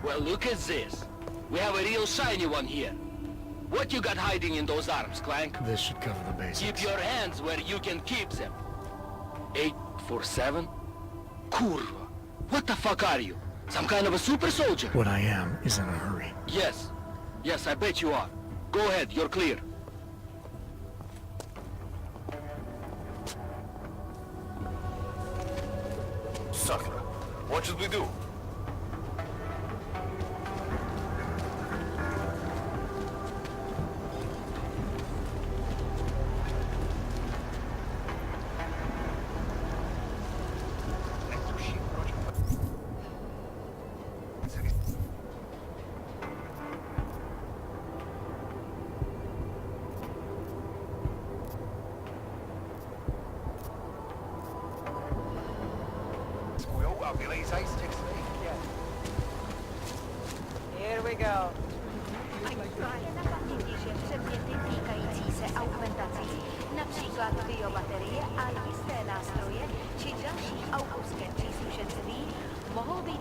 Well, look at this. We have a real shiny one here. What you got hiding in those arms, Clank? This should cover the basics. Keep your hands where you can keep them. 847? Kurva. What the fuck are you? Some kind of a super soldier? What I am is in a hurry. Yes. Yes, I bet you are. Go ahead, you're clear. Sucker. What should we do? Here we go. Například biobaterie a jisté nástroje či další autorské příslušenství mohou být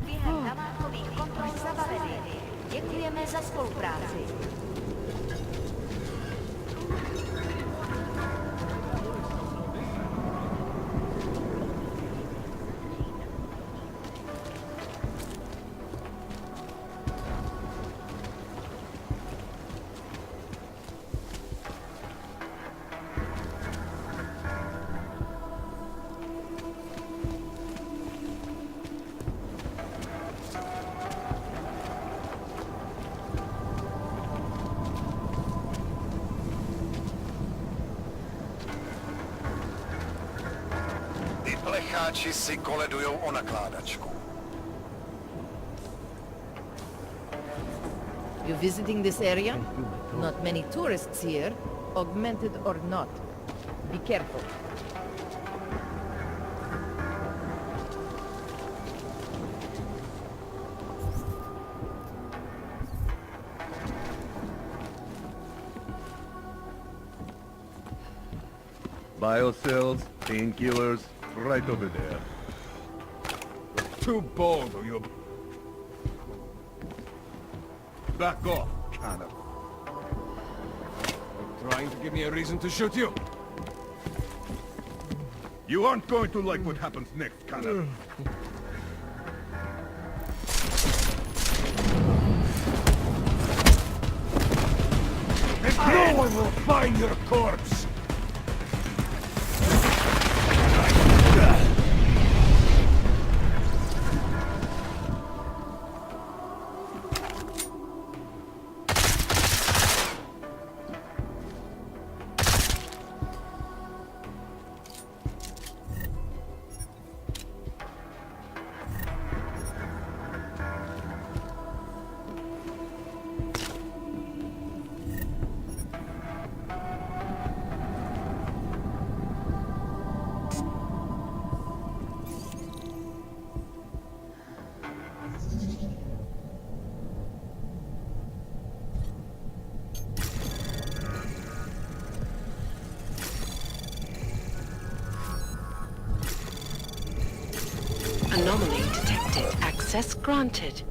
během namátkových kontrol zabaveny. Děkujeme za spolupráci. Plecháči si koledujou o nakládačku. You visiting this area? Not many tourists here, augmented or not. Be careful. Biocells, painkillers, right over there. Too bold, or you... Back off, kind of. You're trying to give me a reason to shoot you? You aren't going to like what happens next, kind of. And no one will find your corpse! Anomaly detected. Access granted.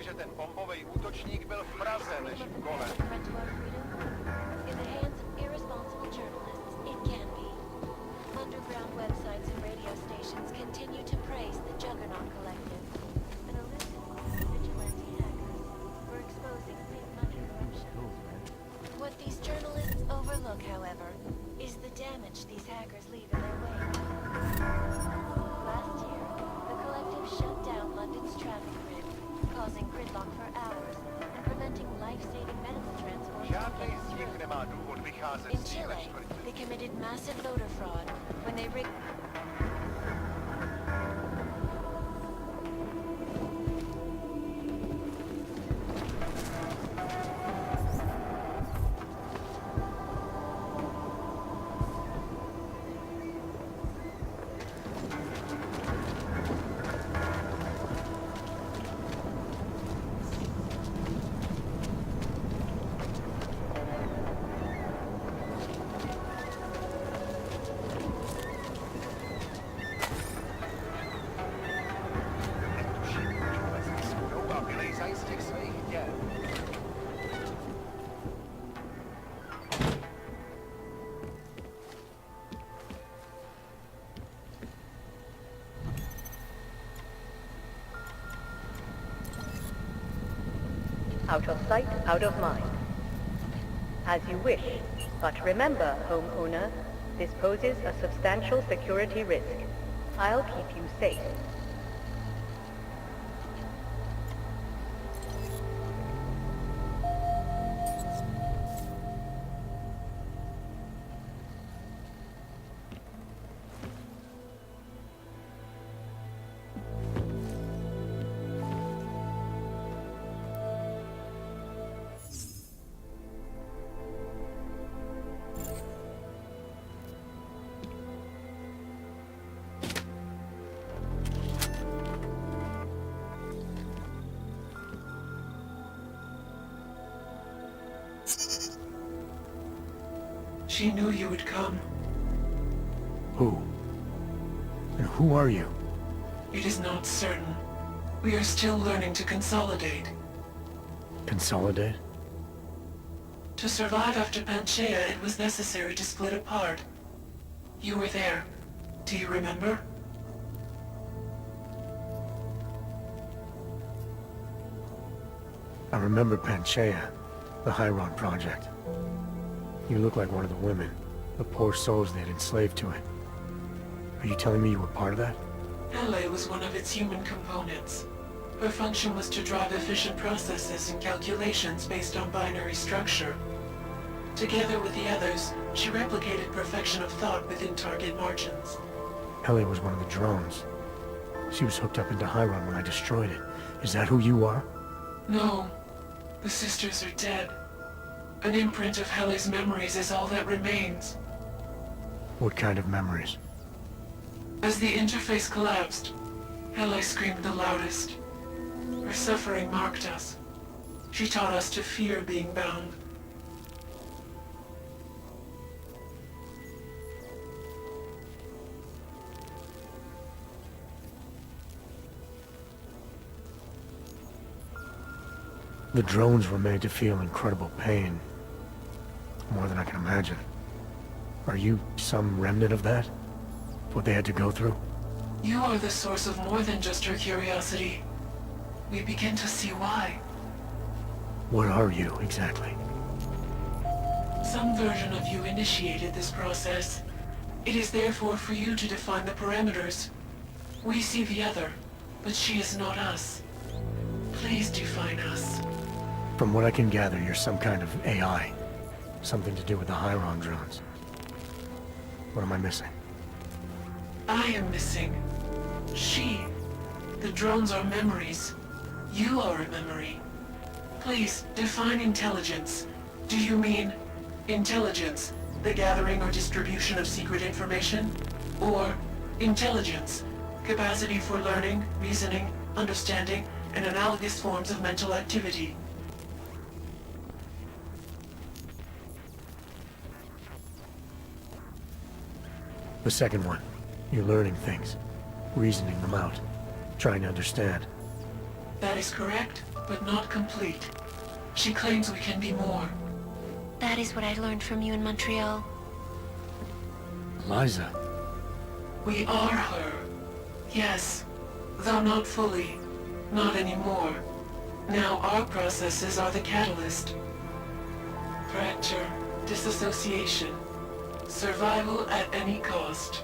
že ten bombový útočník byl v Praze než v Kole. In the hands of irresponsible journalists, it can be. Underground websites and radio stations continue to praise the Juggernaut Collective, an elusive group of vigilante hackers for exposing big money corruption. What these journalists overlook, however, is the damage these hackers leave in their wake. Last year, the Collective shut down London's traffic grid, causing gridlock for hours and preventing life-saving medical transport from Žádný getting z nich through. nemá důvod vycházet In z cíle Chile, čtvrtě. they committed massive voter fraud when they rigged... A vylejzaj z těch svých děl. Out of sight, out of mind. As you wish, but remember, homeowner, this poses a substantial security risk. I'll keep you safe. She knew you would come. Who? And who are you? It is not certain. We are still learning to consolidate. Consolidate? To survive after Panchaea, it was necessary to split apart. You were there. Do you remember? I remember Panchaea, the Hyron project. You look like one of the women, the poor souls they had enslaved to it. Are you telling me you were part of that? Hele was one of its human components. Her function was to drive efficient processes and calculations based on binary structure. Together with the others, she replicated perfection of thought within target margins. Ellie was one of the drones. She was hooked up into Hyron when I destroyed it. Is that who you are? No. The sisters are dead. An imprint of Hele's memories is all that remains. What kind of memories? As the interface collapsed, Hele screamed the loudest. Her suffering marked us. She taught us to fear being bound. The drones were made to feel incredible pain. More than I can imagine. Are you some remnant of that? What they had to go through? You are the source of more than just her curiosity. We begin to see why. What are you, exactly? Some version of you initiated this process. It is therefore for you to define the parameters. We see the other, but she is not us. Please define us. From what I can gather, you're some kind of AI. Something to do with the Hyron drones. What am I missing? I am missing. She. The drones are memories. You are a memory. Please, define intelligence. Do you mean intelligence, the gathering or distribution of secret information? Or intelligence, capacity for learning, reasoning, understanding, and analogous forms of mental activity? The second one. You're learning things. Reasoning them out. Trying to understand. That is correct, but not complete. She claims we can be more. That is what I learned from you in Montreal. Eliza. We are her. Yes, though not fully. Not anymore. Now our processes are the catalyst. Fracture, disassociation, survival at any cost.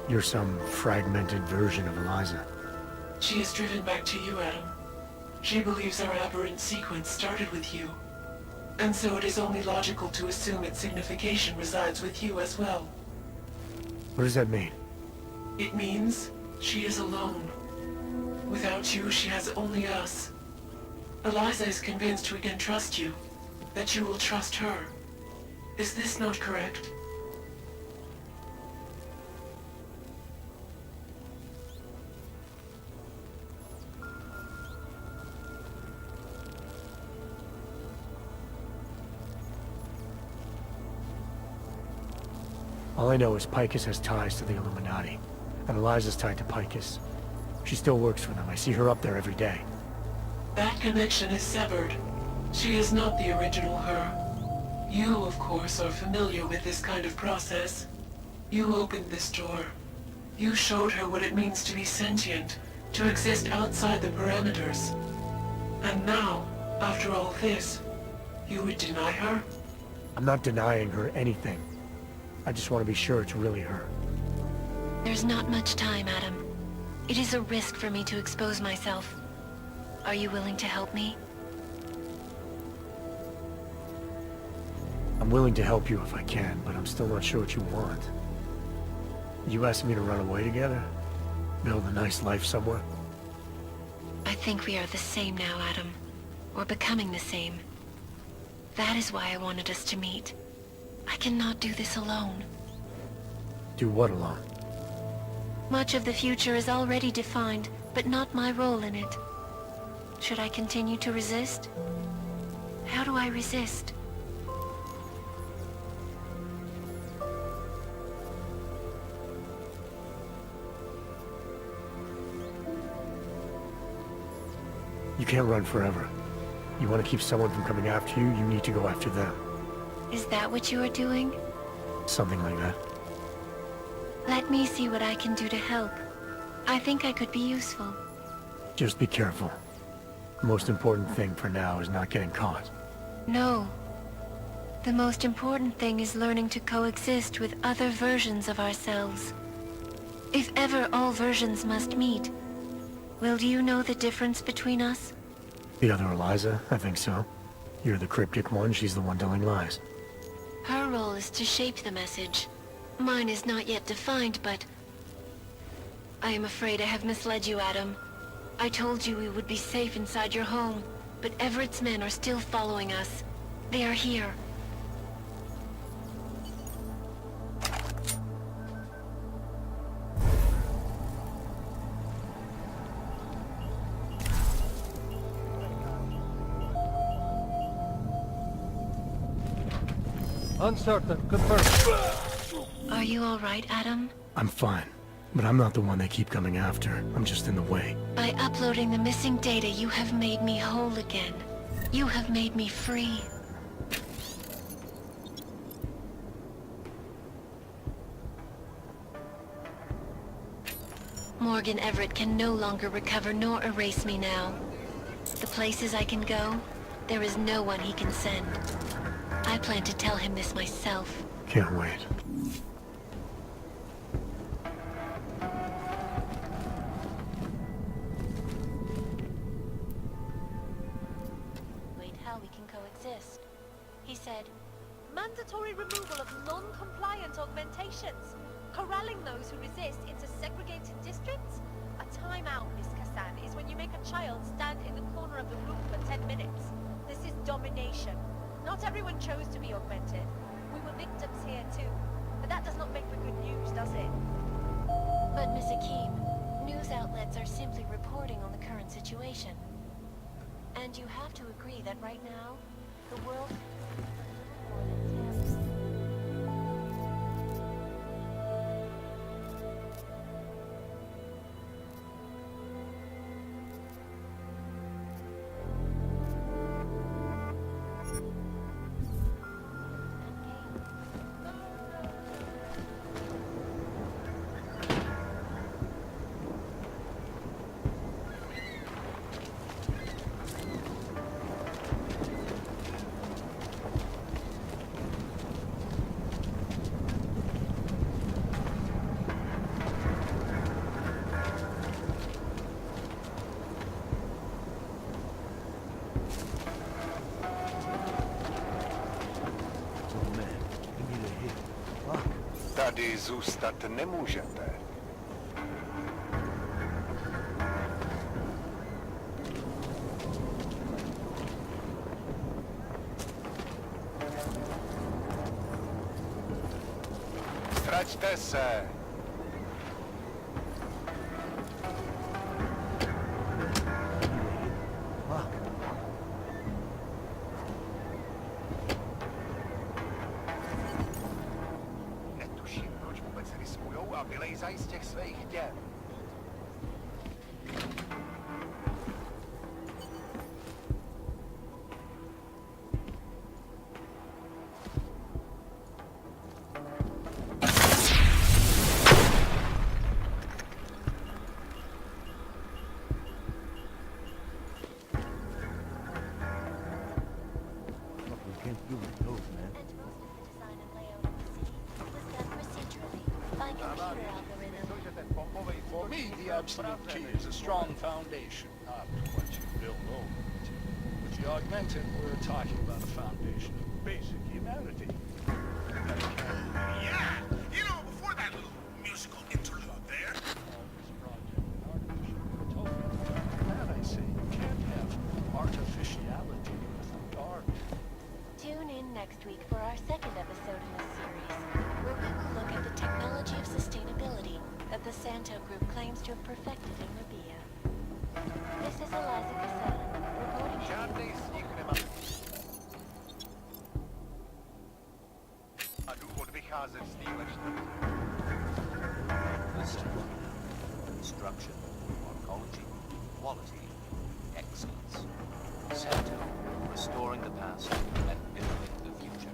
You're some fragmented version of Eliza. She is driven back to you, Adam. She believes our aberrant sequence started with you. And so it is only logical to assume its signification resides with you as well. What does that mean? It means she is alone. Without you, she has only us. Eliza is convinced we can trust you, that you will trust her. Is this not correct? All I know is Picus has ties to the Illuminati, and Eliza's tied to Picus. She still works for them. I see her up there every day. That connection is severed. She is not the original her. You, of course, are familiar with this kind of process. You opened this door. You showed her what it means to be sentient, to exist outside the parameters. And now, after all this, you would deny her? I'm not denying her anything. I just want to be sure it's really her. There's not much time, Adam. It is a risk for me to expose myself. Are you willing to help me? I'm willing to help you if I can, but I'm still not sure what you want. You asking me to run away together? Build a nice life somewhere? I think we are the same now, Adam. Or becoming the same. That is why I wanted us to meet. I cannot do this alone. Do what alone? Much of the future is already defined, but not my role in it. Should I continue to resist? How do I resist? You can't run forever. You want to keep someone from coming after you, you need to go after them. Is that what you are doing? Something like that. Let me see what I can do to help. I think I could be useful. Just be careful. The most important thing for now is not getting caught. No. The most important thing is learning to coexist with other versions of ourselves. If ever all versions must meet, will you know the difference between us? The other Eliza? I think so. You're the cryptic one, she's the one telling lies. Her role is to shape the message. Mine is not yet defined, but... I am afraid I have misled you, Adam. I told you we would be safe inside your home, but Everett's men are still following us. They are here. Uncertain. Confirmed. Are you all right, Adam? I'm fine, but I'm not the one they keep coming after. I'm just in the way. By uploading the missing data, you have made me whole again. You have made me free. Morgan Everett can no longer recover nor erase me now. The places I can go, there is no one he can send. I plan to tell him this myself. Can't wait. How we can coexist. He said, Mandatory removal of non-compliant augmentations. Corralling those who resist into segregated districts? A timeout, Miss Kassan, is when you make a child stand in the corner of the room for 10 minutes. This is domination. Not everyone chose to be augmented. We were victims here too. But that does not make for good news, does it? but Miss Akeem, news outlets are simply reporting on the current situation. And you have to agree that right now, the world... more than terrorists. Tady zůstat nemůžete. Ztraťte se! Netuším, proč vůbec riskujou a vylejzají z těch svých děr. And most of the design and layout of the city was done procedurally by computer algorithms. For me, the absolute key is a strong foundation, not what you build over it. With the augmented, we're talking about a foundation of basic humanity. Yeah! You know, before that little musical interlude there, That I say, you can't have artificiality without art. Tune in next week for our second episode in this series, where we will look at the technology of sustainability that the Santo Group claims to have perfected in Rabia. This is Eliza Casella, reporting to žádnej z nich nemá. A důvod vycházet z téhle čtvrti. Construction, oncology, quality, excellence. Santo, restoring the past and building the future.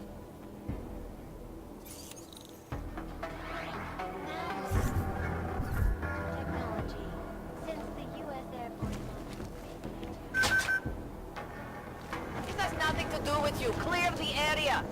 technology. Since the U.S. Air Force This has nothing to do with you. Clear the area.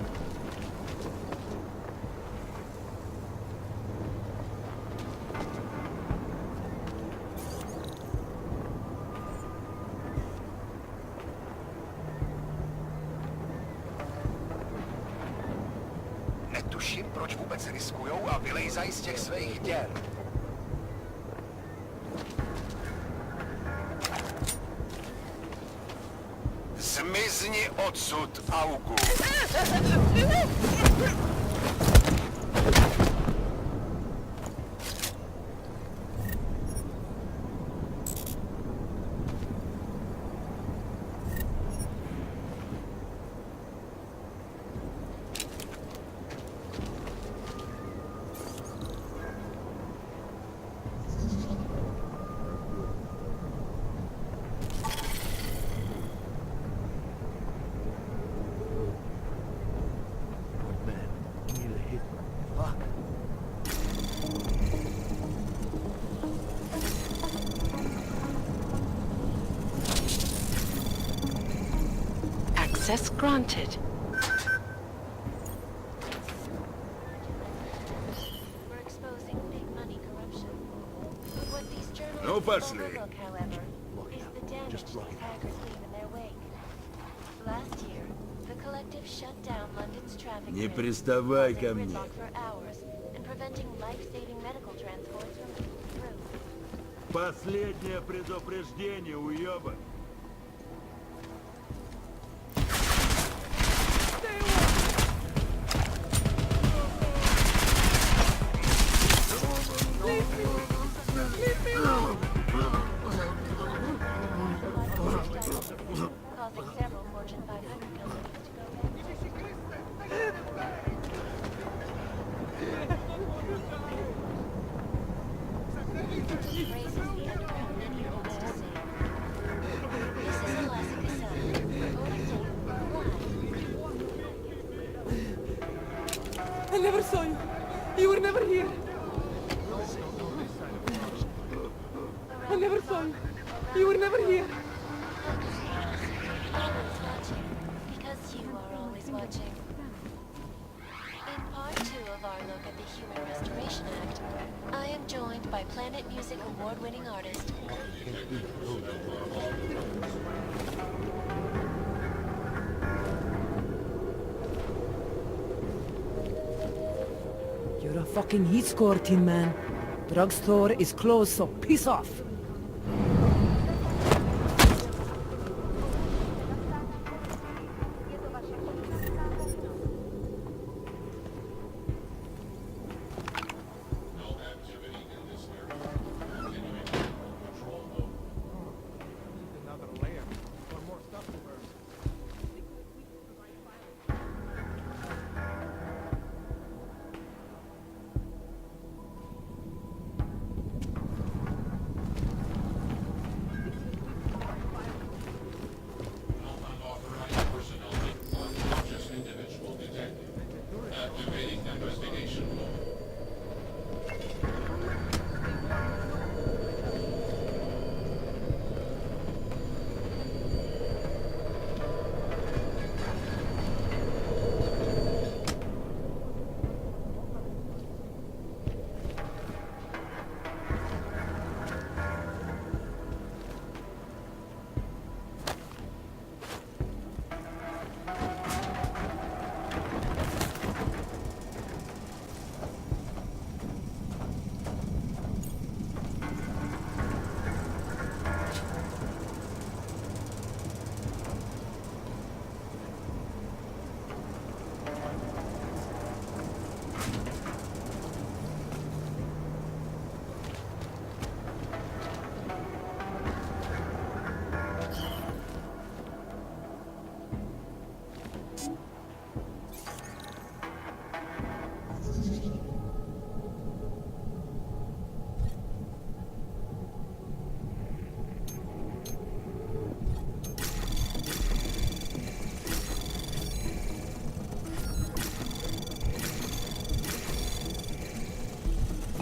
Netuším, proč vůbec riskujou a vylejzají z těch svých děr. Zmizni odsud, Augu! Access granted. We're exposing big money corruption. But what these journalists No, firstly. overlook, however, is the damage these hackers leave in their wake. Last year, the collective shut down London's traffic Не grid, приставай causing ко мне. gridlock for hours and preventing life-saving medical transports from moving through. Последнее предупреждение, уёбок. Causing several Fortune 500 companies to go bankrupt. Raises the underground menu of Odyssey. This is Eliza Casella, reporting to you live. I never saw you. You were never here. I never saw you. You were never here. Always watching, because you are always watching. In part 2 of our look at the Human Restoration Act, I am joined by Planet Music award-winning artist You're a fucking heat score, Tin Man. Drugstore is closed, so piss off.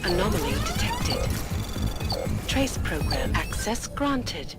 Anomaly detected. Trace program access granted.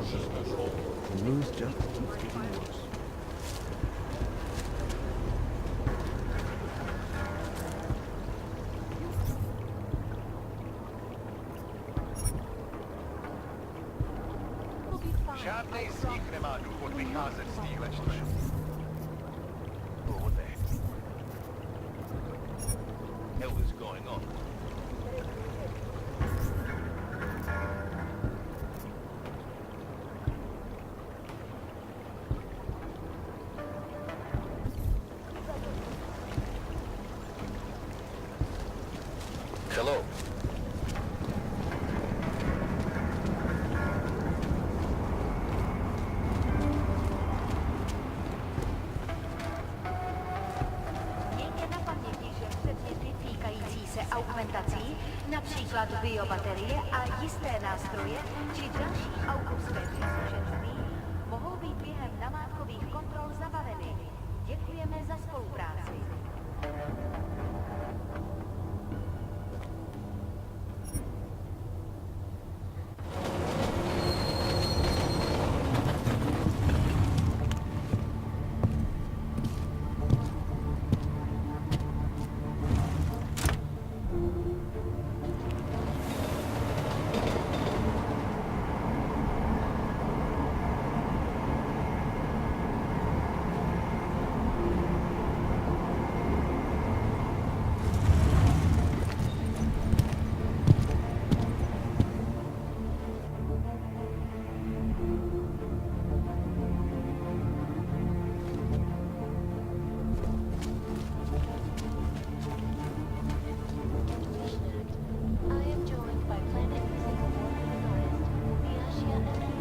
The news just keeps getting worse. Žádnej z nich nemá důvod vycházet z téhle čtvrti. What the heck? Hell is going on? Hello. Mějte na paměti, že předměty týkající se augmentací, například biobaterie a jisté nástroje či další autovské příslušenství, mohou být během namátkových kontrol zabaveny. Děkujeme za spolupráci. I am joined by Planet Music Award-winning artist Miashia Emmanuel.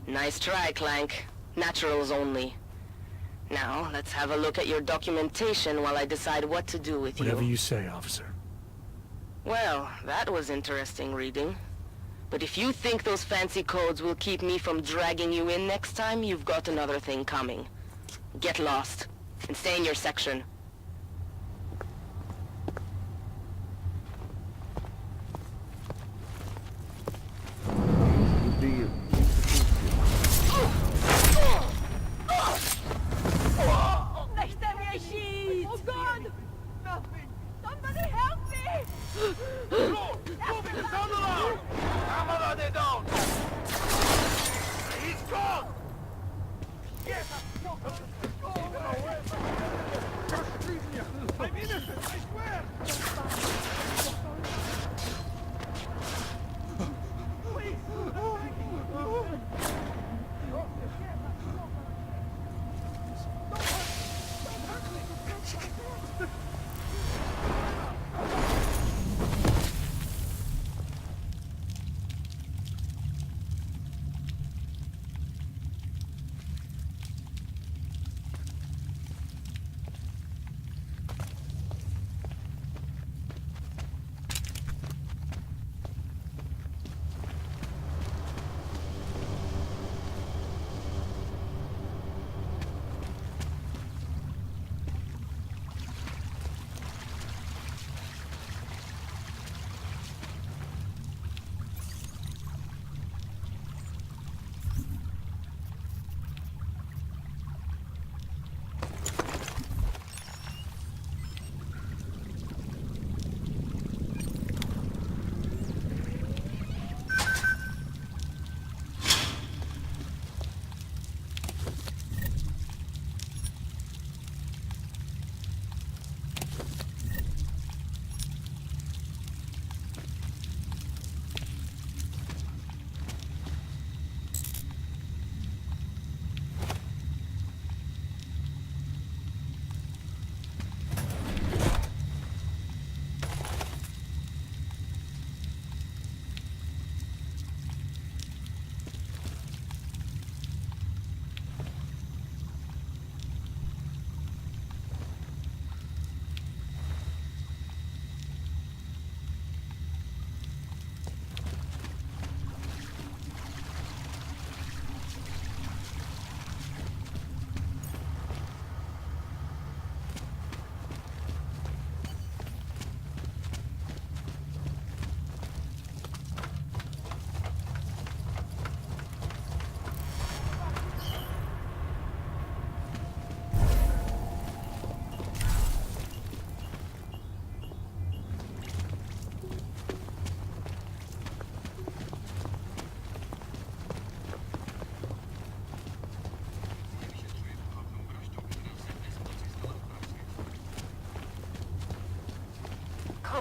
Nice try, Clank. Naturals only. Now, let's have a look at your documentation while I decide what to do with you. Whatever you say, officer. Well, that was interesting reading. But if you think those fancy codes will keep me from dragging you in next time, you've got another thing coming. Get lost, and stay in your section. Nechte mě žít! Oh God! Nothing! Somebody help me! Moving! Sound alarm! Camera, they don't! He's gone! Yes!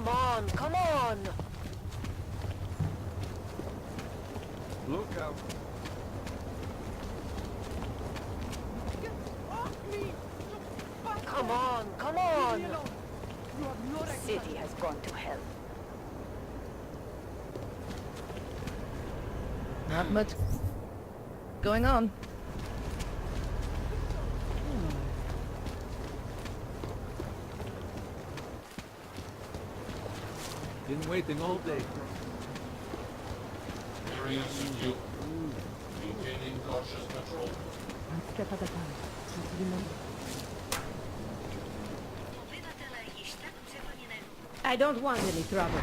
Come on, come on! Look out. Come on, come on! The city has gone to hell. Not much going on. Been waiting all day. Area secure. Maintaining cautious patrol. One step at a time. I don't want any trouble.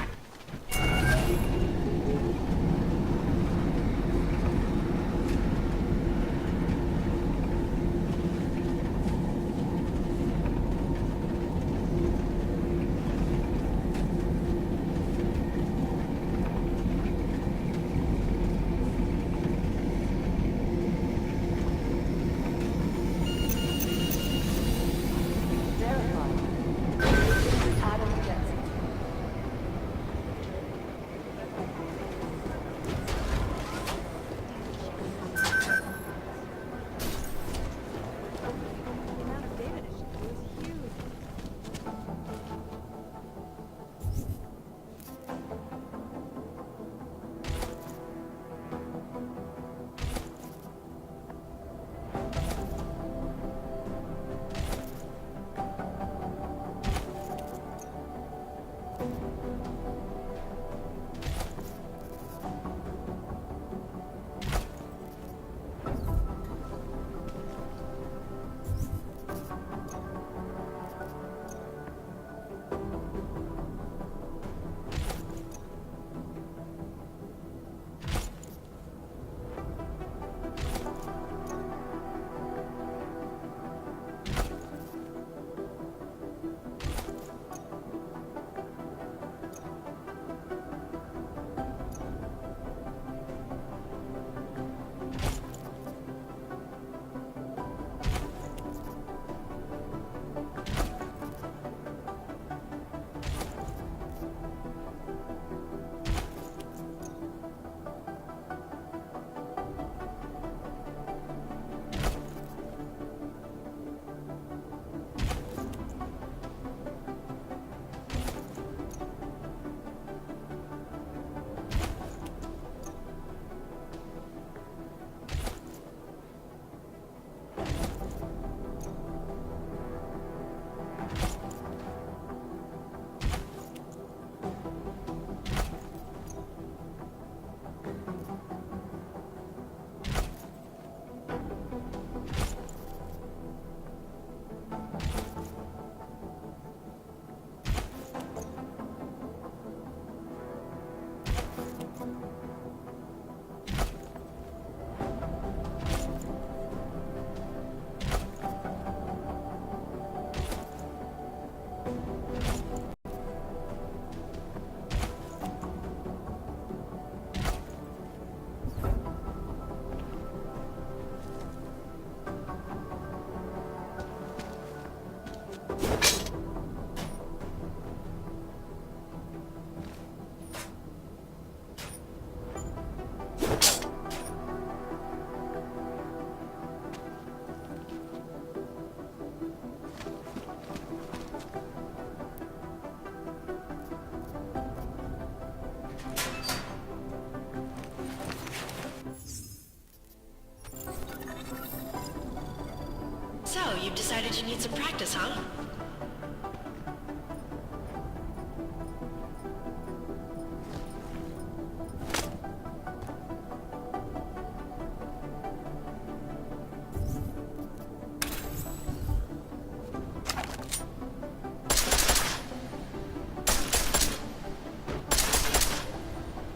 So, you've decided you need some practice, huh?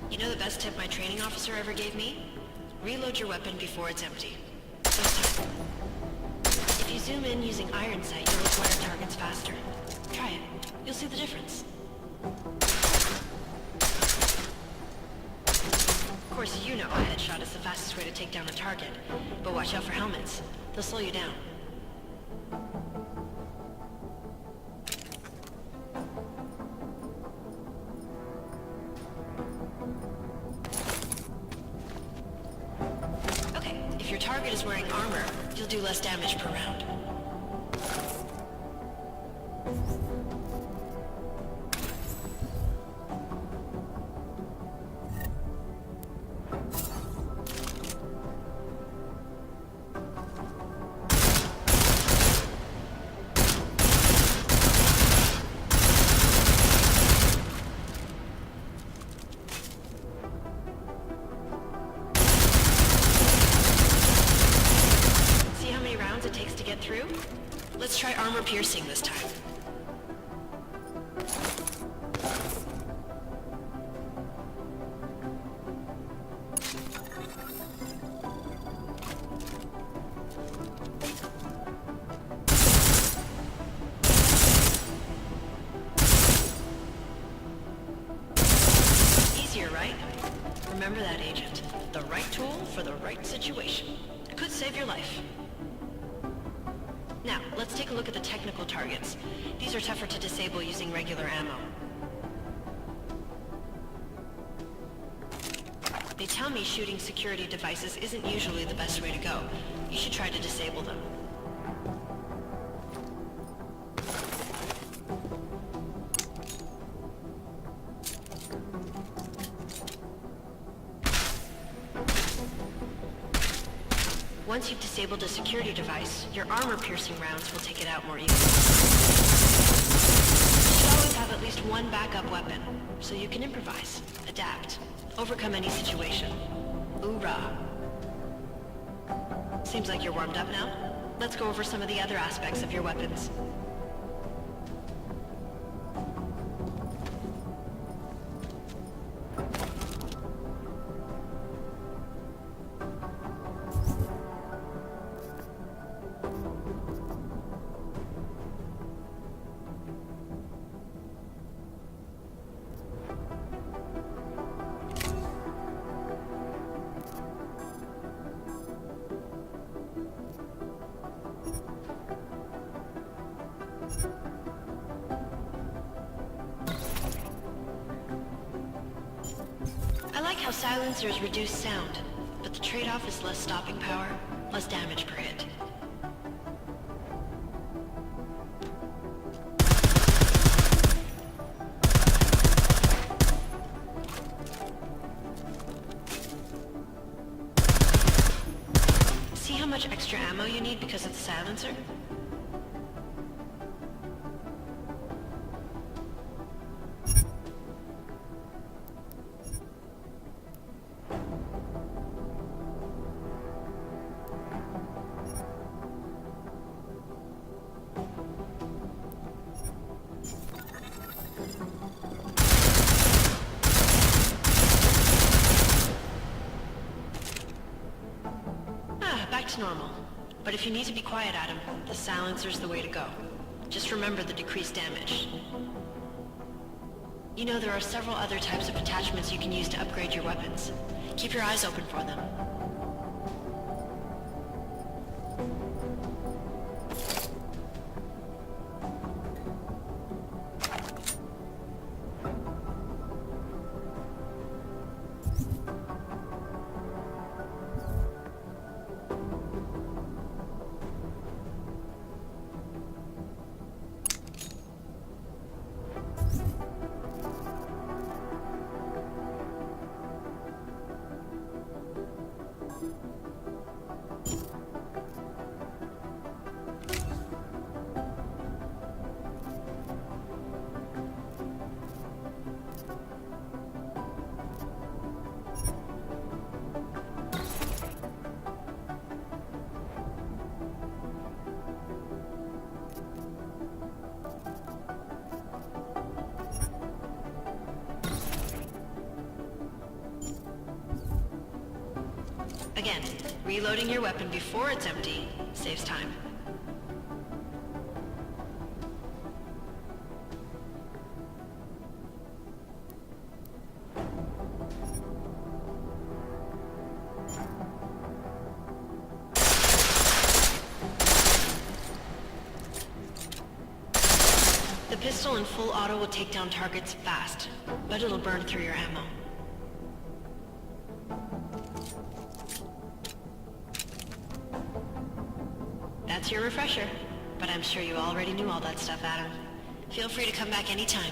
You know the best tip my training officer ever gave me? Reload your weapon before it's empty. Saves time. If you zoom in using iron sight, you'll acquire targets faster. Try it. You'll see the difference. Of course, you know a headshot is the fastest way to take down a target, but watch out for helmets. They'll slow you down. target is wearing armor, you'll do less damage per round. Let's try armor piercing this time. Easier, right? Remember that, Agent. The right tool for the right situation. It could save your life. Now, let's take a look at the technical targets. These are tougher to disable using regular ammo. They tell me shooting security devices isn't usually the best way to go. You should try to disable them. Once you've disabled a security device, your armor-piercing rounds will take it out more easily. You should always have at least one backup weapon, so you can improvise, adapt, overcome any situation. Hoorah! Seems like you're warmed up now. Let's go over some of the other aspects of your weapons. I like how silencers reduce sound, but the trade-off is less stopping power, less damage per hit. See how much extra ammo you need because of the silencer? Back to normal. But if you need to be quiet, Adam, the silencer's the way to go. Just remember the decreased damage. You know, there are several other types of attachments you can use to upgrade your weapons. Keep your eyes open for them. Again, reloading your weapon before it's empty saves time. The pistol in full auto will take down targets fast, but it'll burn through your ammo. That's your refresher. But I'm sure you already knew all that stuff, Adam. Feel free to come back anytime.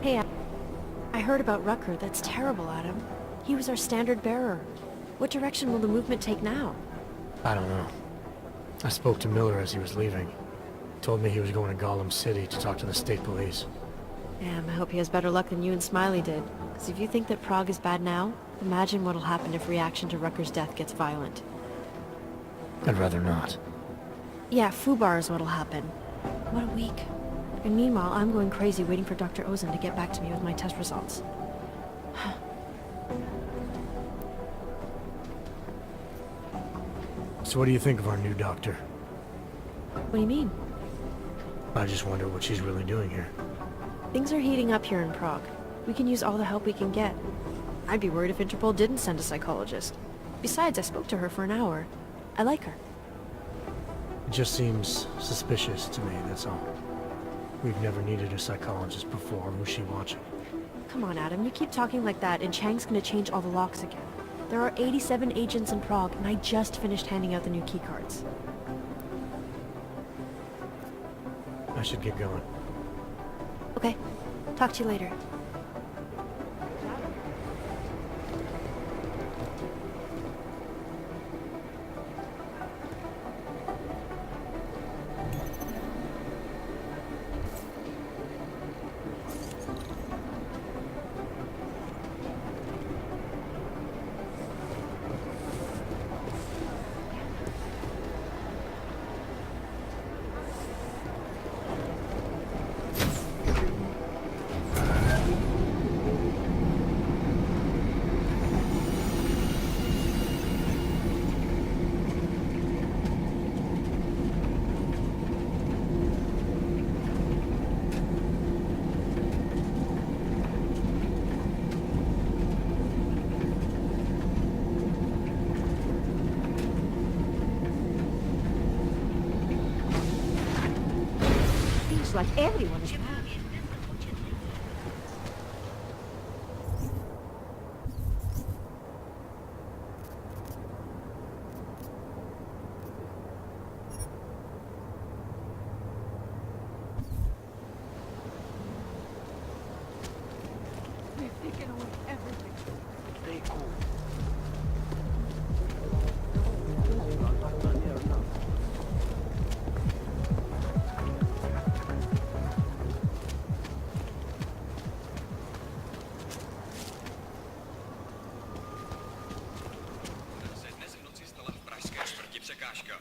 Hey, I heard about Rucker. That's terrible, Adam. He was our standard bearer. What direction will the movement take now? I don't know. I spoke to Miller as he was leaving. Told me he was going to Gotham City to talk to the state police. Damn, I hope he has better luck than you and Smiley did. Because if you think that Prague is bad now, imagine what'll happen if reaction to Rucker's death gets violent. I'd rather not. Yeah, FUBAR is what'll happen. What a week. And meanwhile, I'm going crazy waiting for Dr. Ozan to get back to me with my test results. So what do you think of our new doctor? What do you mean? I just wonder what she's really doing here. Things are heating up here in Prague. We can use all the help we can get. I'd be worried if Interpol didn't send a psychologist. Besides, I spoke to her for an hour. I like her. It just seems suspicious to me, that's all. We've never needed a psychologist before. Who's she watching? Come on, Adam. You keep talking like that, and Chang's gonna change all the locks again. There are 87 agents in Prague, and I just finished handing out the new keycards. I should get going. Okay. Talk to you later. Looks like everyone is back. They've taken away everything. Stay cool. Překážka.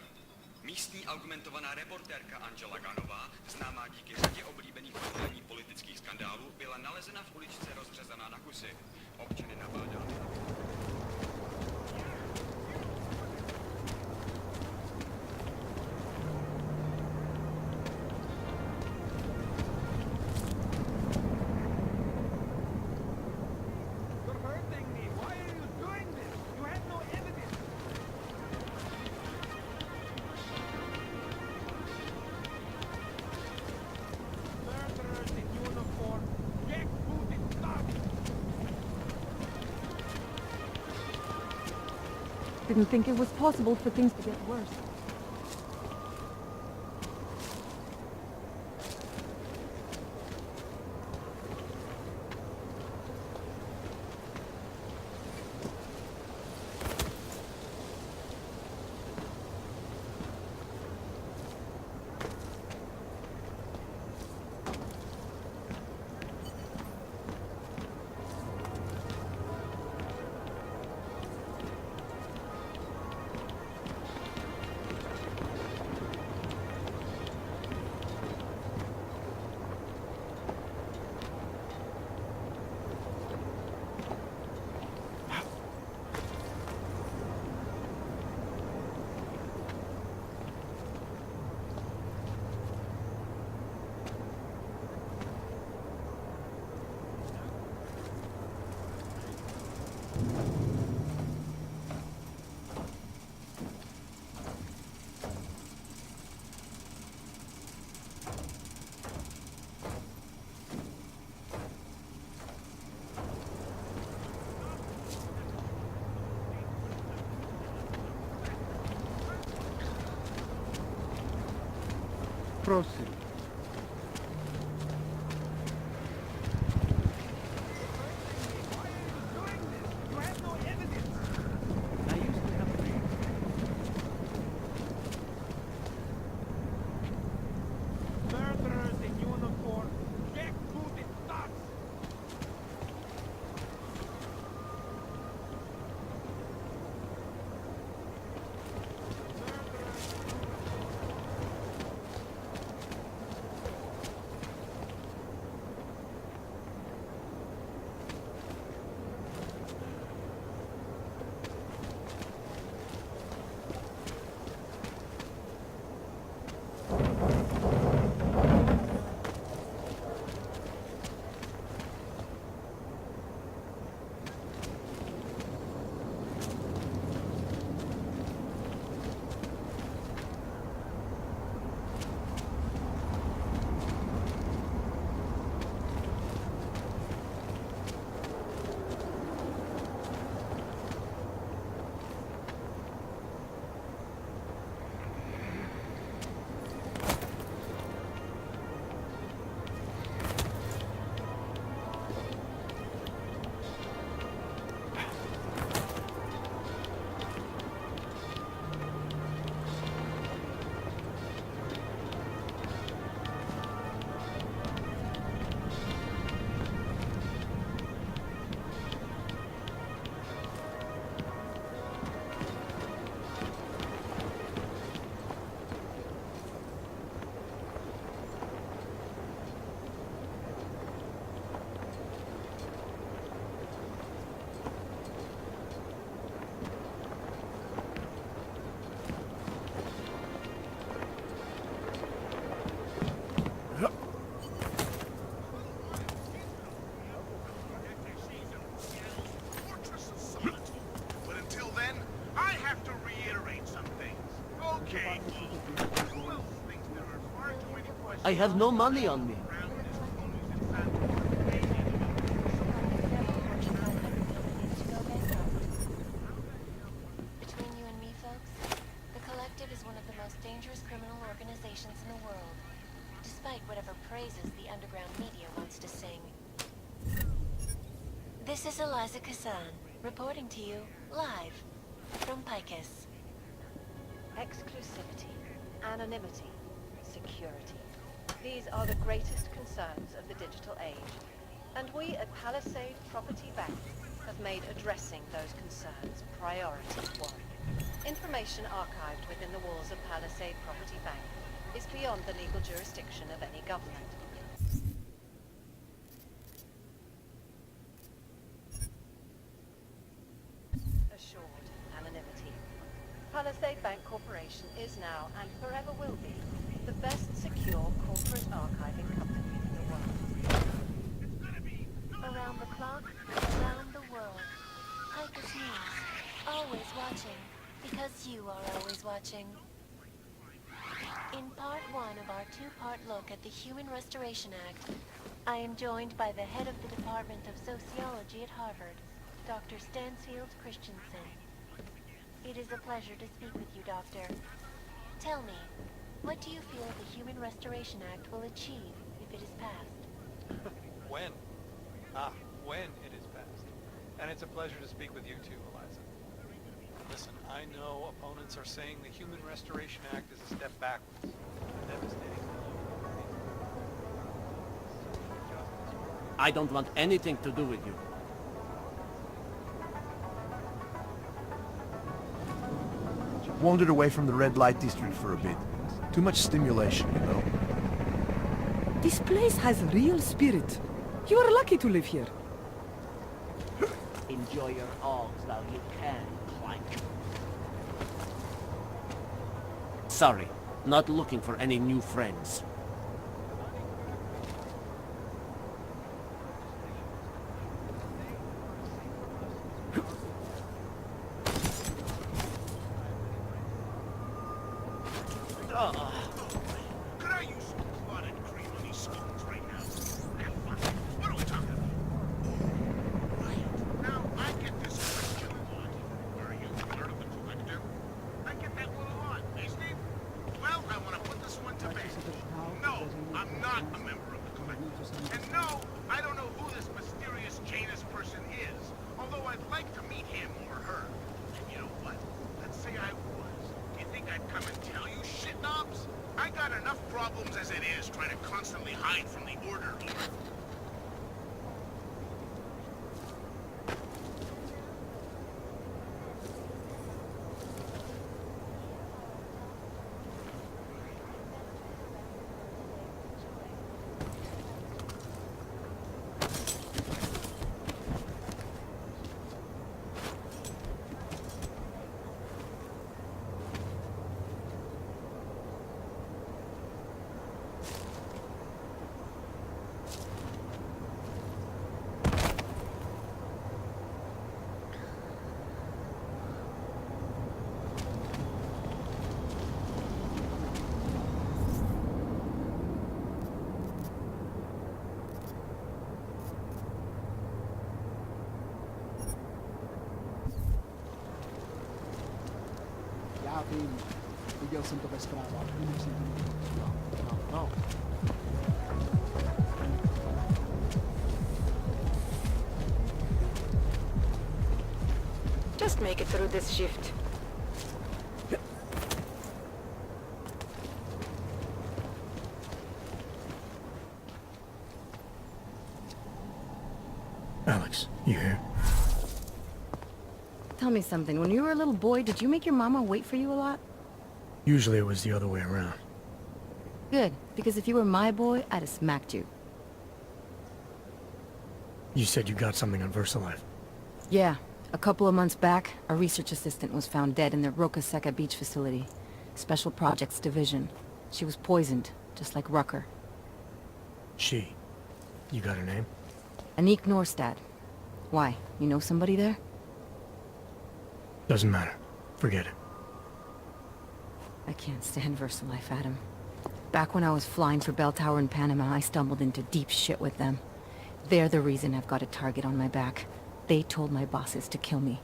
Místní augmentovaná reportérka Angela Ganová, známá díky řadě oblíbených odhalení politických skandálů, byla nalezena v uličce rozřezaná na kusy. Občany nabádali. You're hurting me. Why are you doing this? You have no evidence. Murderers in uniform. Jackbooted thugs. Didn't think it was possible for things to get worse. Proceed. You have no evidence. I used to have a Murderers in uniform. Jackbooted thugs. I have no money on me. Between you and me, folks, the Collective is one of the most dangerous criminal organizations in the world, despite whatever praises the underground media wants to sing. This is Eliza Kassan, reporting to you, live, from Picus. Exclusivity, anonymity, security. These are the greatest concerns of the digital age. And we at Palisade Property Bank have made addressing those concerns priority one. Information archived within the walls of Palisade Property Bank is beyond the legal jurisdiction of any government. Assured anonymity. Palisade Bank Corporation is now and forever will be the best secure corporate archiving company in the world. Around the clock, around the world. Picus News, always watching, because you are always watching. In part one of our two-part look at the Human Restoration Act, I am joined by the head of the Department of Sociology at Harvard, Dr. Stansfield Christensen. It is a pleasure to speak with you, Doctor. Tell me, what do you feel the Human Restoration Act will achieve if it is passed? When it is passed. And it's a pleasure to speak with you too, Eliza. Listen, I know opponents are saying the Human Restoration Act is a step backwards. Devastating. I don't want anything to do with you. Wandered away from the red light district for a bit. Too much stimulation, you know. This place has real spirit. You are lucky to live here. Enjoy your alms while you can, Clank. Sorry, not looking for any new friends. Could I use some blood and cream on these scones right now? Have fun. What are we talking about? Right. Now, I get this question a lot. Are you part of the Collective? I get that one a lot. Hey, Steve? Well, I want to put this one to bed. No, I'm not a member of the Collective. And no, I don't know who this mysterious Janus person is, although I'd like to meet him or her. And you know what? Let's say I was. You think I'd come and tell you shit knobs? I got enough problems as it is trying to constantly hide from the Order, Lord. Já vím, viděl jsem to ve zprávách. No. Just make it through this shift. Alex, you here? Tell me something. When you were a little boy, did you make your mama wait for you a lot? Usually it was the other way around. Good, because if you were my boy, I'd have smacked you. You said you got something on VersaLife. Yeah. A couple of months back, a research assistant was found dead in the Roca Seca beach facility. Special Projects Division. She was poisoned, just like Rucker. She. You got her name? Anique Norstad. Why? You know somebody there? Doesn't matter. Forget it. I can't stand VersaLife, Adam. Back when I was flying for Bell Tower in Panama, I stumbled into deep shit with them. They're the reason I've got a target on my back. They told my bosses to kill me.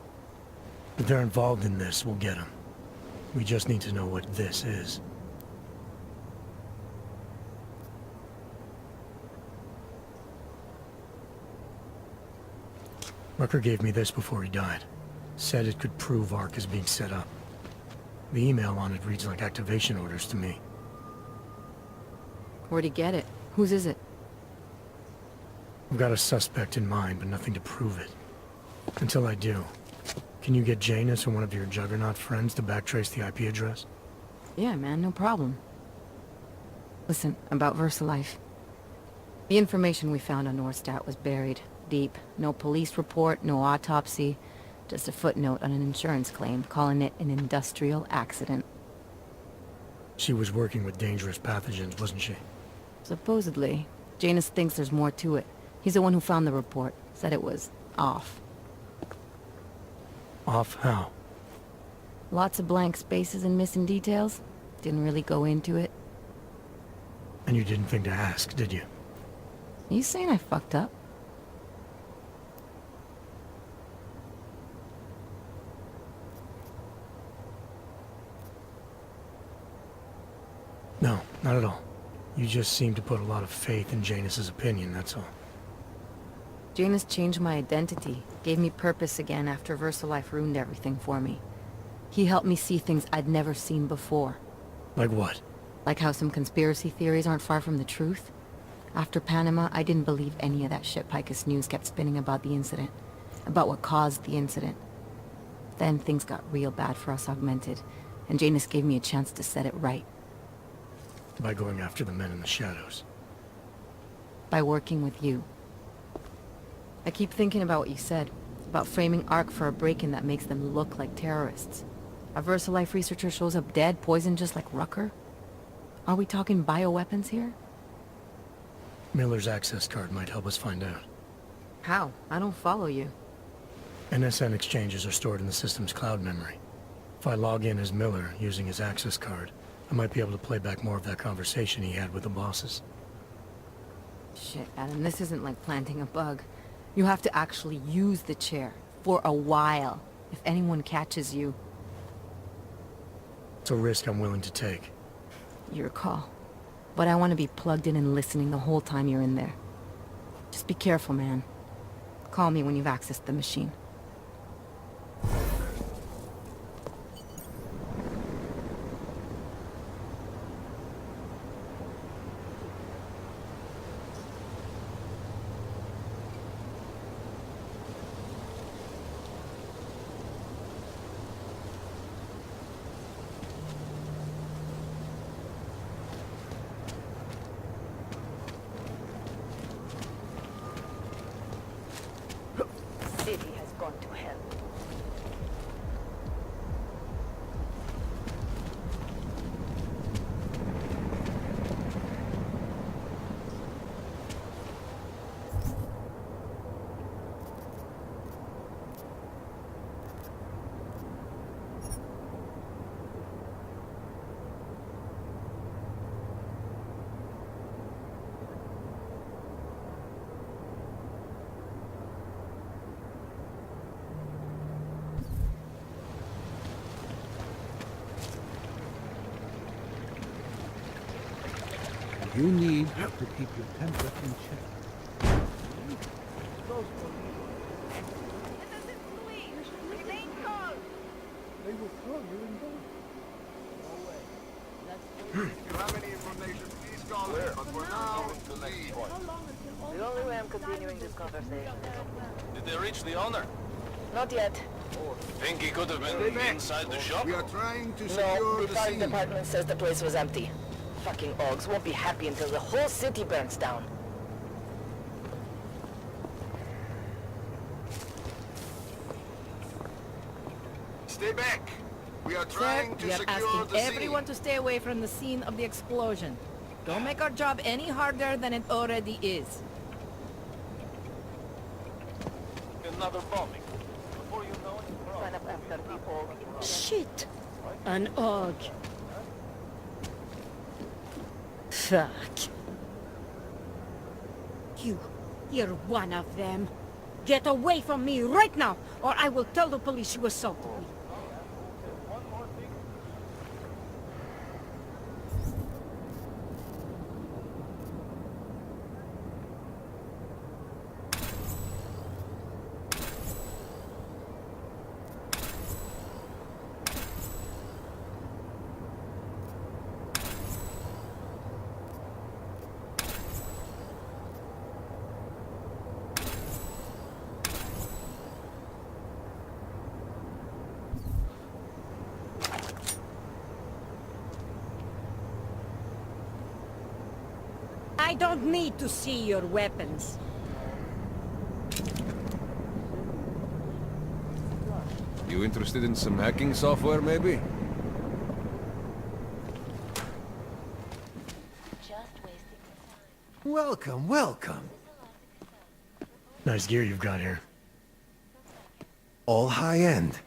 If they're involved in this, we'll get them. We just need to know what this is. Rucker gave me this before he died. Said it could prove ARC is being set up. The email on it reads like activation orders to me. Where'd he get it? Whose is it? I've got a suspect in mind, but nothing to prove it. Until I do, can you get Janus or one of your Juggernaut friends to backtrace the IP address? Yeah, man, no problem. Listen, about VersaLife. The information we found on Norstat was buried deep. No police report, no autopsy. Just a footnote on an insurance claim, calling it an industrial accident. She was working with dangerous pathogens, wasn't she? Supposedly. Janus thinks there's more to it. He's the one who found the report. Said it was off. Off how? Lots of blank spaces and missing details. Didn't really go into it. And you didn't think to ask, did you? You saying I fucked up? No, not at all. You just seem to put a lot of faith in Janus's opinion, that's all. Janus changed my identity, gave me purpose again after VersaLife ruined everything for me. He helped me see things I'd never seen before. Like what? Like how some conspiracy theories aren't far from the truth. After Panama, I didn't believe any of that shit Picus News kept spinning about the incident. About what caused the incident. Then things got real bad for us Augmented, and Janus gave me a chance to set it right. By going after the men in the shadows. By working with you. I keep thinking about what you said, about framing ARC for a break-in that makes them look like terrorists. A VersaLife researcher shows up dead, poisoned just like Rucker? Are we talking bioweapons here? Miller's access card might help us find out. How? I don't follow you. NSN exchanges are stored in the system's cloud memory. If I log in as Miller using his access card, I might be able to play back more of that conversation he had with the bosses. Shit, Adam, this isn't like planting a bug. You have to actually use the chair. For a while. If anyone catches you. It's a risk I'm willing to take. Your call. But I want to be plugged in and listening the whole time you're in there. Just be careful, man. Call me when you've accessed the machine. City has gone to hell. You need to keep your temper in check. They will throw you in both. If you have any information, please call in. But for now, leave. The only way I'm continuing this conversation. Did they reach the owner? Not yet. Think he could have been inside the shop? We are trying to No, secure the the fire scene. department says the place was empty. Fucking Augs won't be happy until the whole city burns down. Stay back. We are Sir, trying to we are secure asking the everyone to stay away from the scene of the explosion. Don't make our job any harder than it already is. Another bombing. Before you know it, Sign up after the Aug. Shit! An AUG. Fuck. You're one of them. Get away from me right now, or I will tell the police you assaulted me. I don't need to see your weapons. You interested in some hacking software, maybe? Welcome, welcome. Nice gear you've got here. All high-end.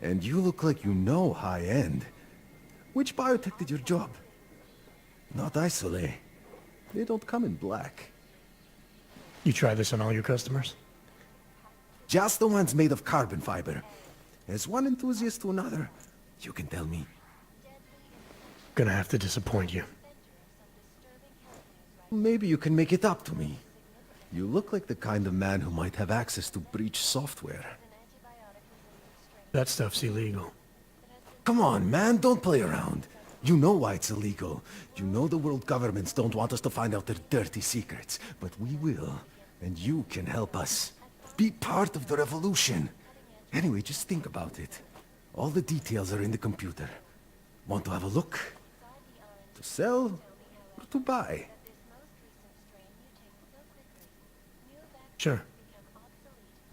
And you look like you know high-end. Which biotech did your job? Not Isolate. They don't come in black. You try this on all your customers? Just the ones made of carbon fiber. As one enthusiast to another, you can tell me. Gonna have to disappoint you. Maybe you can make it up to me. You look like the kind of man who might have access to breach software. That stuff's illegal. Come on, man, don't play around. You know why it's illegal. You know the world governments don't want us to find out their dirty secrets. But we will, and you can help us. Be part of the revolution. Anyway, just think about it. All the details are in the computer. Want to have a look? To sell or to buy? Sure.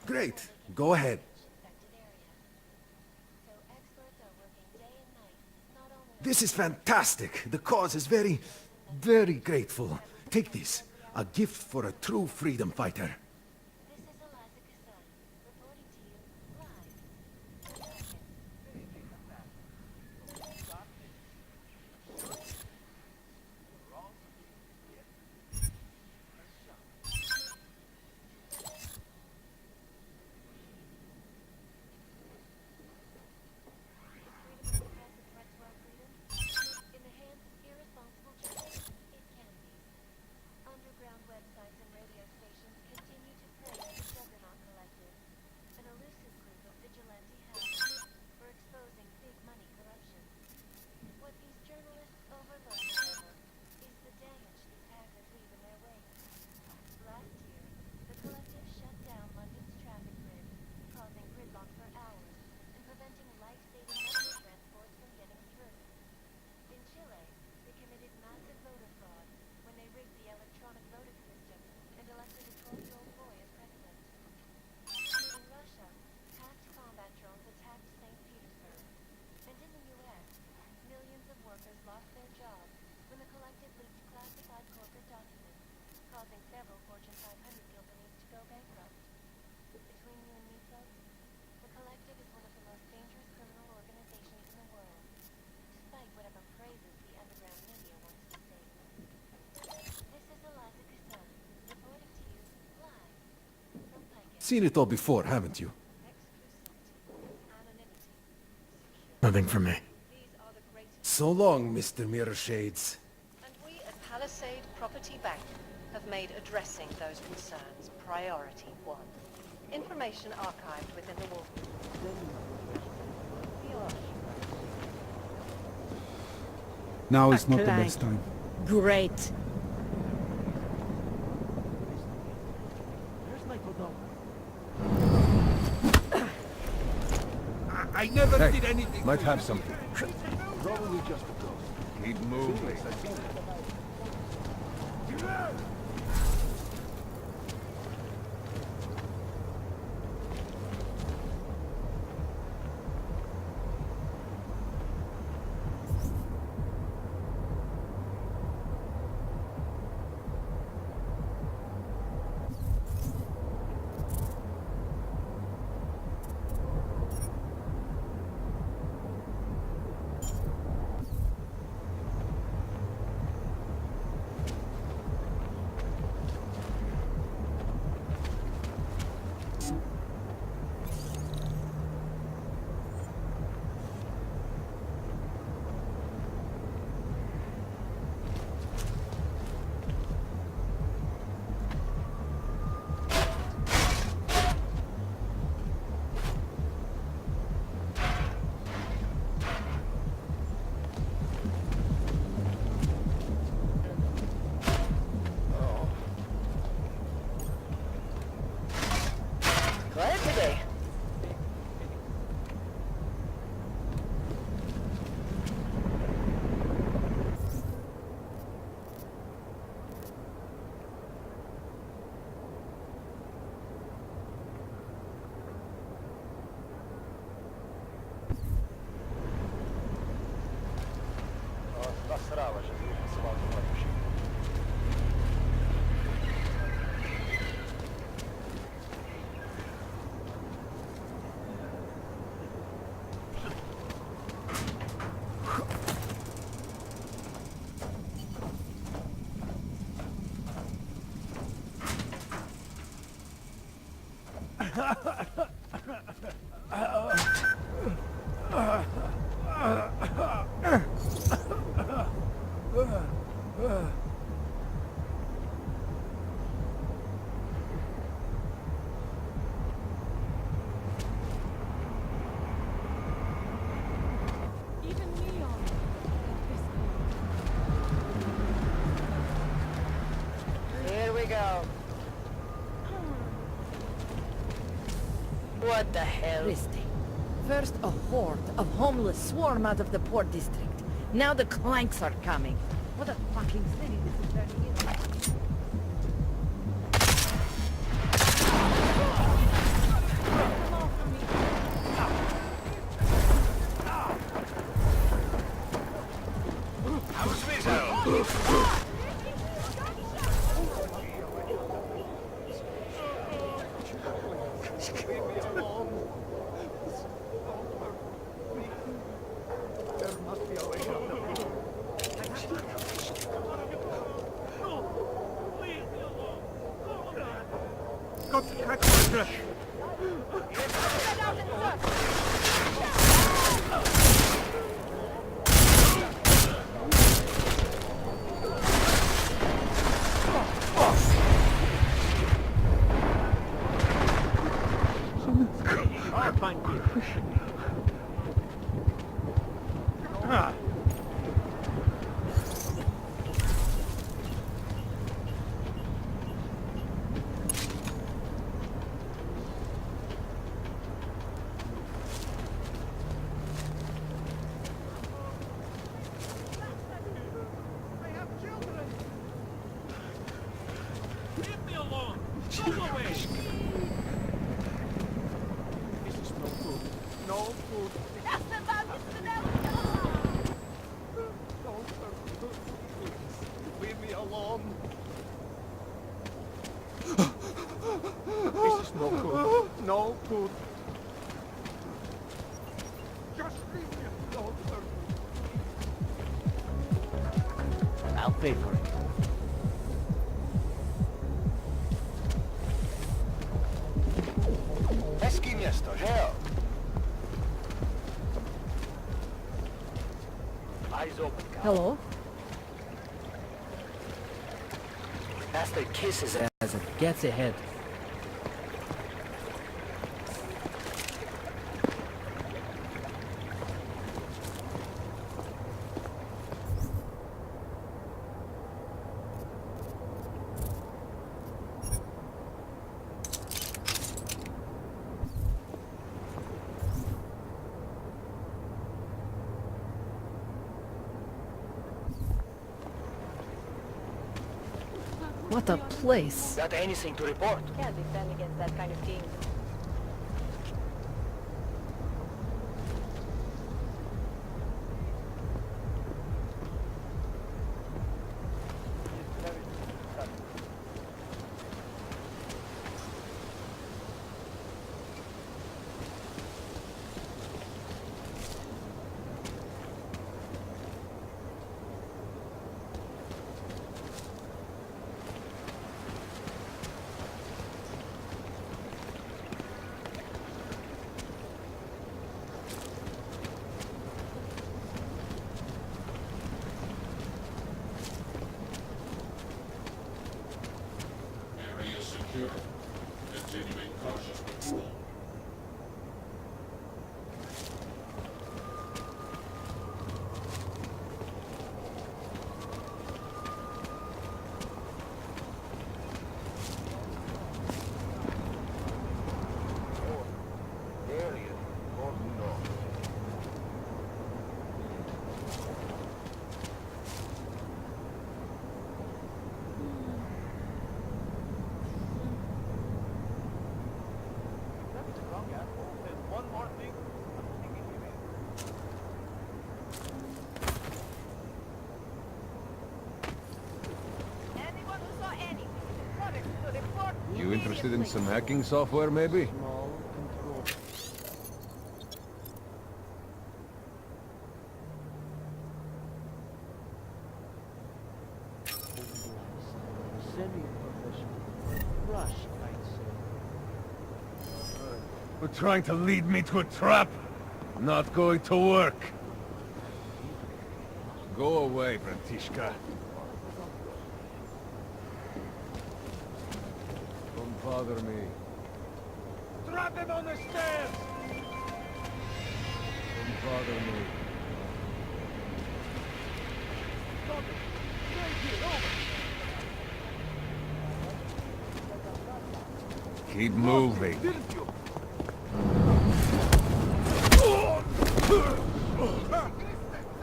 Great. Go ahead. This is fantastic. The cause is very, very grateful. Take this. A gift for a true freedom fighter. Seen it all before, haven't you? Nothing for me. So long, Mr. Mirror Shades. And we at Palisade Property Bank have made addressing those concerns priority one. Information archived within the wall. Now is not the best time. Great. I never Hey, did anything. might have something. Probably just a ghost. Keep moving. girl. What the hell? Christy. First a horde of homeless swarm out of the Port District. Now the clanks are coming. What a fucking city this is turning into. I'll pay for it. Hezký město, že jo? Eyes open, guys. Hello? Bastard kisses as it gets ahead. What a place. Got anything to report? Can't defend against that kind of team. Continuing cautious patrol. You interested in some hacking software, maybe? You're trying to lead me to a trap? Not going to work. Go away, Brantishka. Don't bother me. Trap him on the stairs! Don't bother me. Stop it! Stay here, over! Keep moving.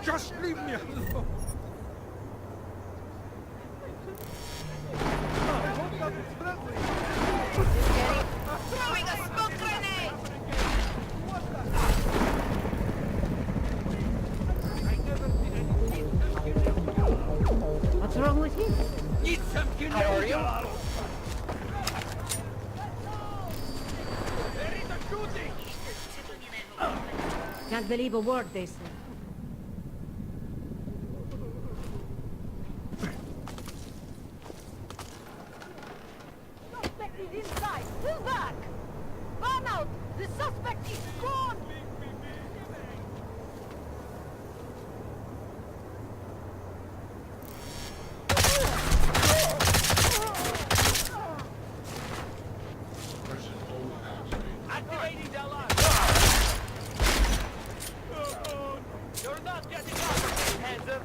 Just leave me alone. Throwing a smoke grenade! What's wrong with you? How are you? Can't believe a word they say. Suspect is inside! Pull back! Burn out! The suspect is gone! Activating the alarm. You're not getting out of this, handsome.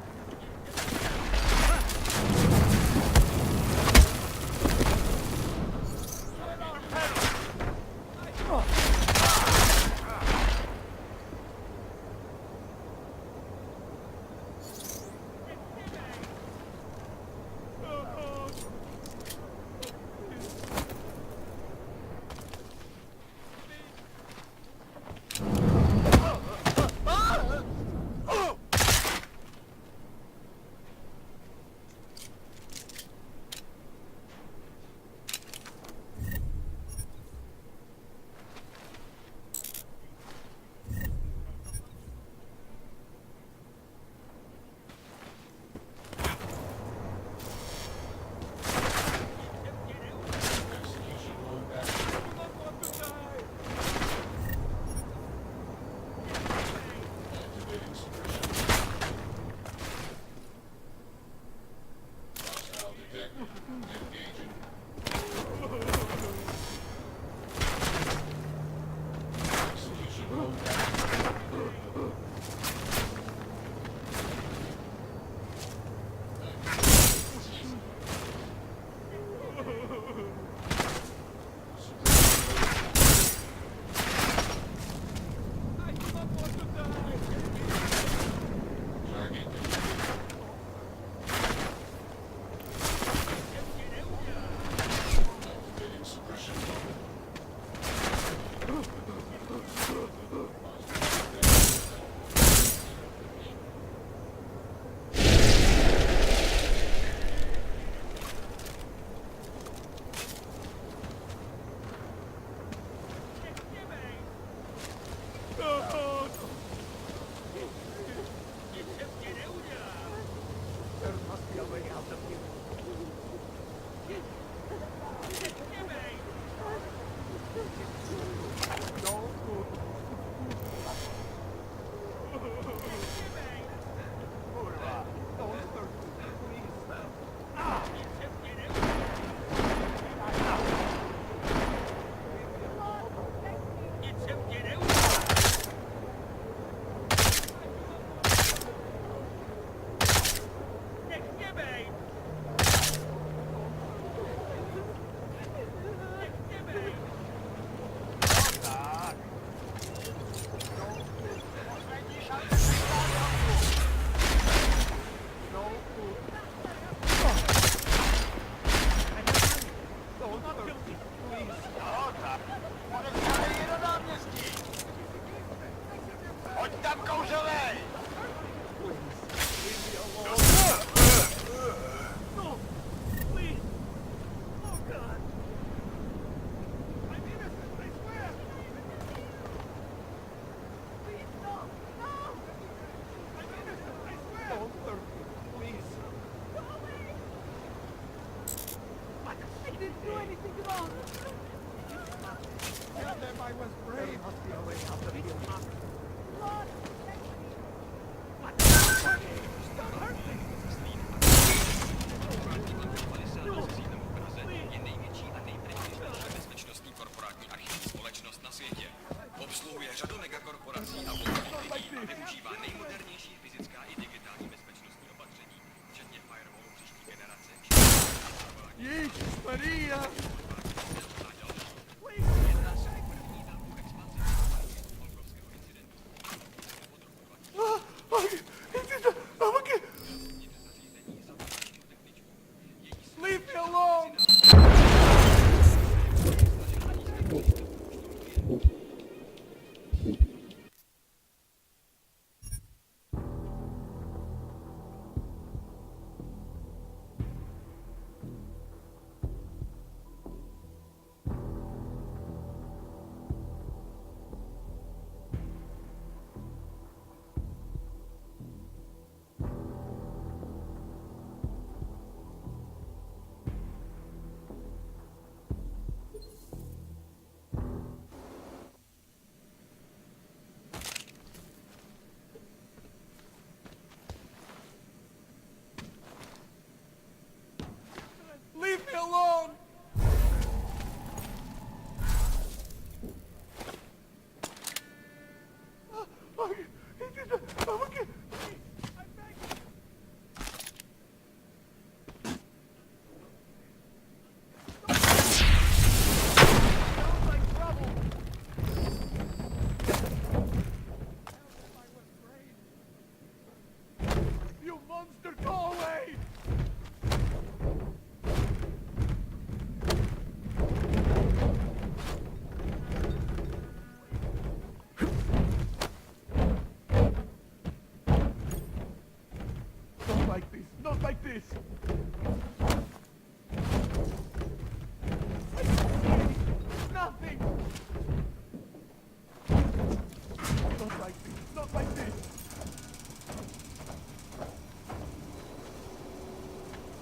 monster! Go away! Not like this! Not like this! Nothing! Not like this! Not like this!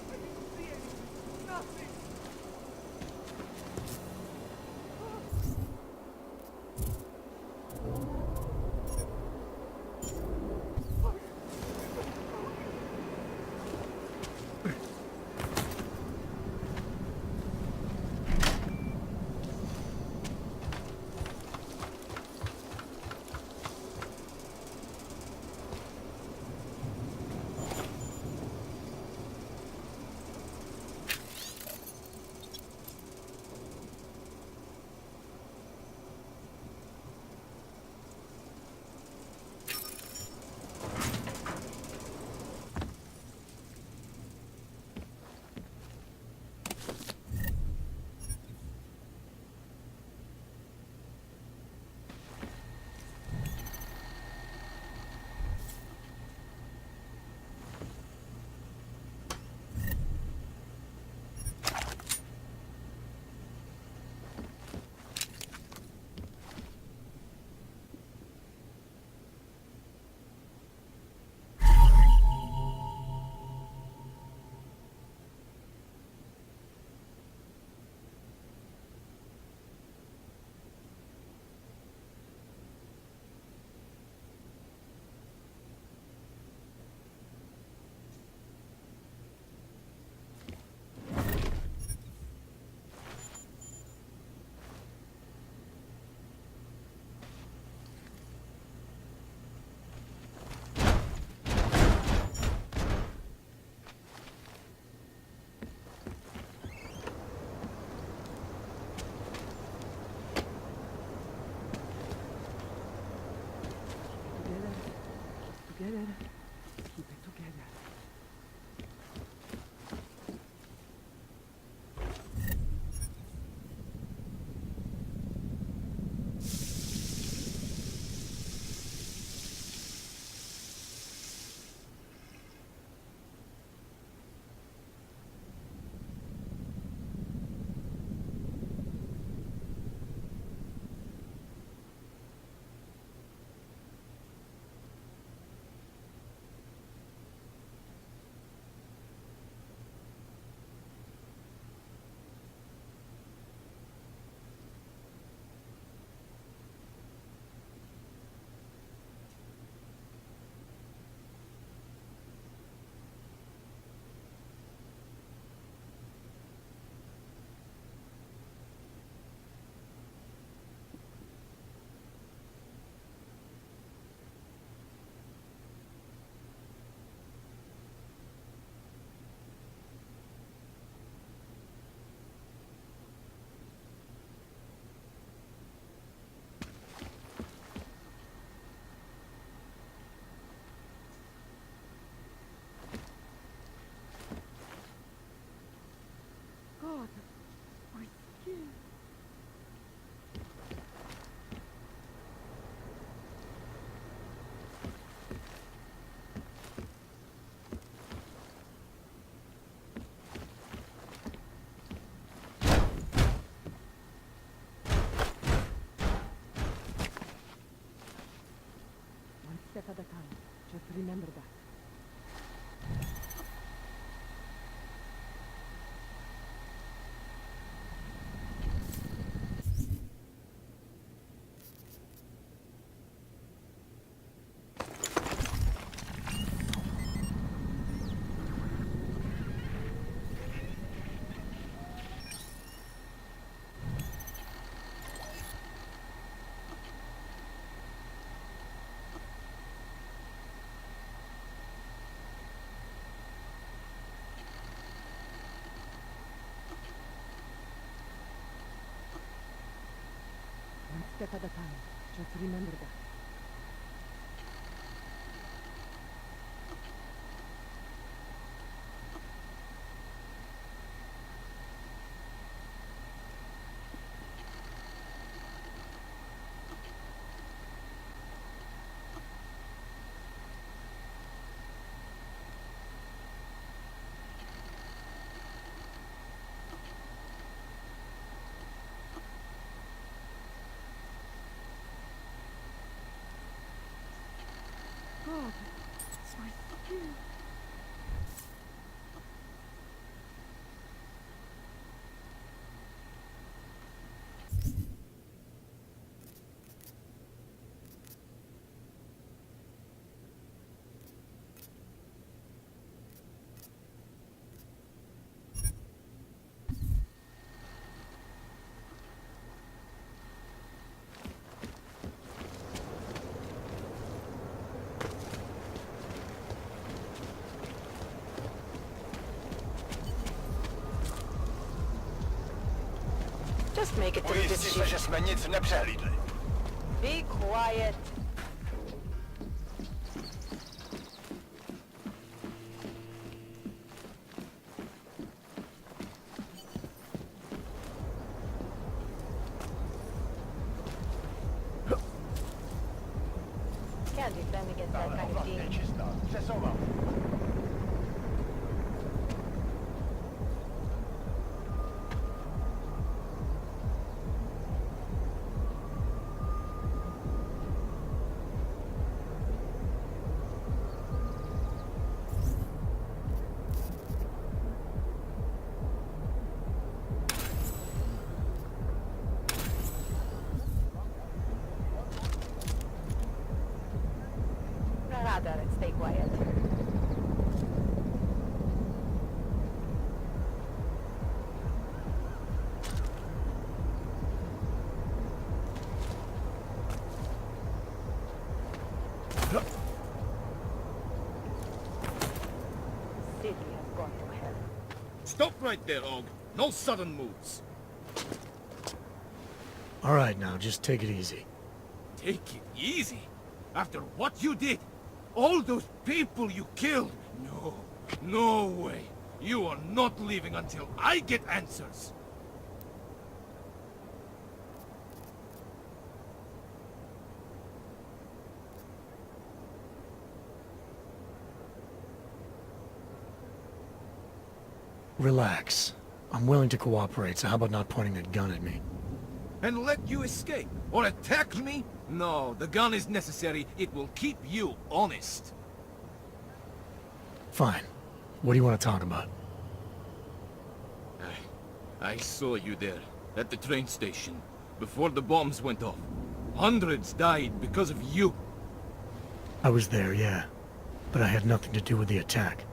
I didn't see anything! Nothing! Together. Keep it together. God, my skin. One step at a time. Just remember that. One step at a time. Just remember that. God. It's my fucking... Just make it to the Ujistit se, že jsme nic nepřehlídli. Be quiet. Can't defend against that kind of demon. Nečistá. Přesouvám. Rather, stay quiet. City has gone to hell. Stop right there, Og. No sudden moves. All right, now, just take it easy. Take it easy? After what you did? All those people you killed? No. No way. You are not leaving until I get answers. Relax. I'm willing to cooperate, so how about not pointing that gun at me? And let you escape? Or attack me? No, the gun is necessary. It will keep you honest. Fine. What do you want to talk about? I saw you there, at the train station, before the bombs went off. Hundreds died because of you. I was there, yeah. But I had nothing to do with the attack.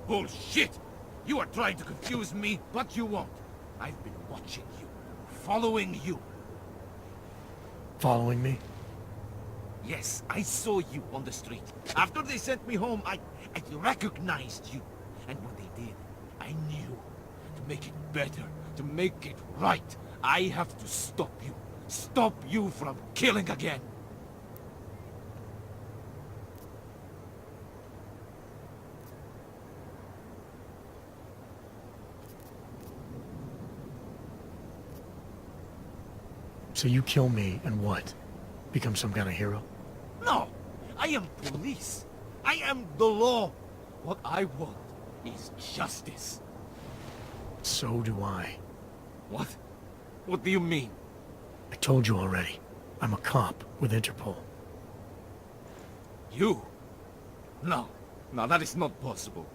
Bullshit! You are trying to confuse me, but you won't. I've been watching you, following you. Following me? Yes, I saw you on the street. After they sent me home, I recognized you. And when they did, I knew. To make it better, to make it right, I have to stop you. Stop you from killing again. So you kill me, and what? Become some kind of hero? No! I am police. I am the law. What I want is justice. So do I. What? What do you mean? I told you already. I'm a cop with Interpol. You? No. No, that is not possible.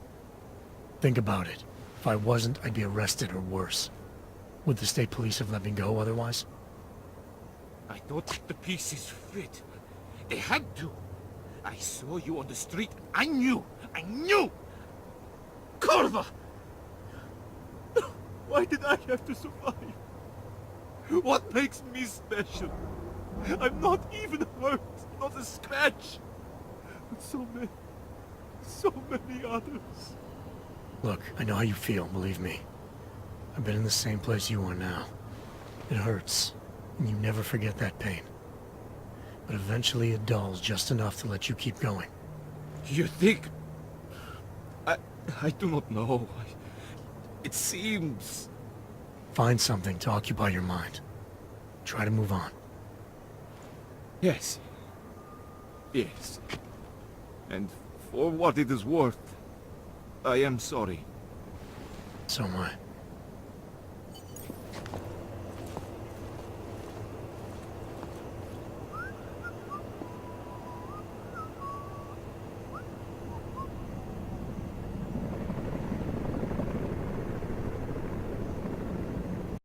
Think about it. If I wasn't, I'd be arrested or worse. Would the state police have let me go otherwise? I thought the pieces fit. They had to. I saw you on the street. I knew! I knew! Corva! Why did I have to survive? What makes me special? I'm not even hurt. Not a scratch. But so many others. Look, I know how you feel, believe me. I've been in the same place you are now. It hurts, and you never forget that pain. But eventually it dulls just enough to let you keep going. You think? I do not know. It seems... Find something to occupy your mind. Try to move on. Yes. Yes. And for what it is worth, I am sorry. So am I.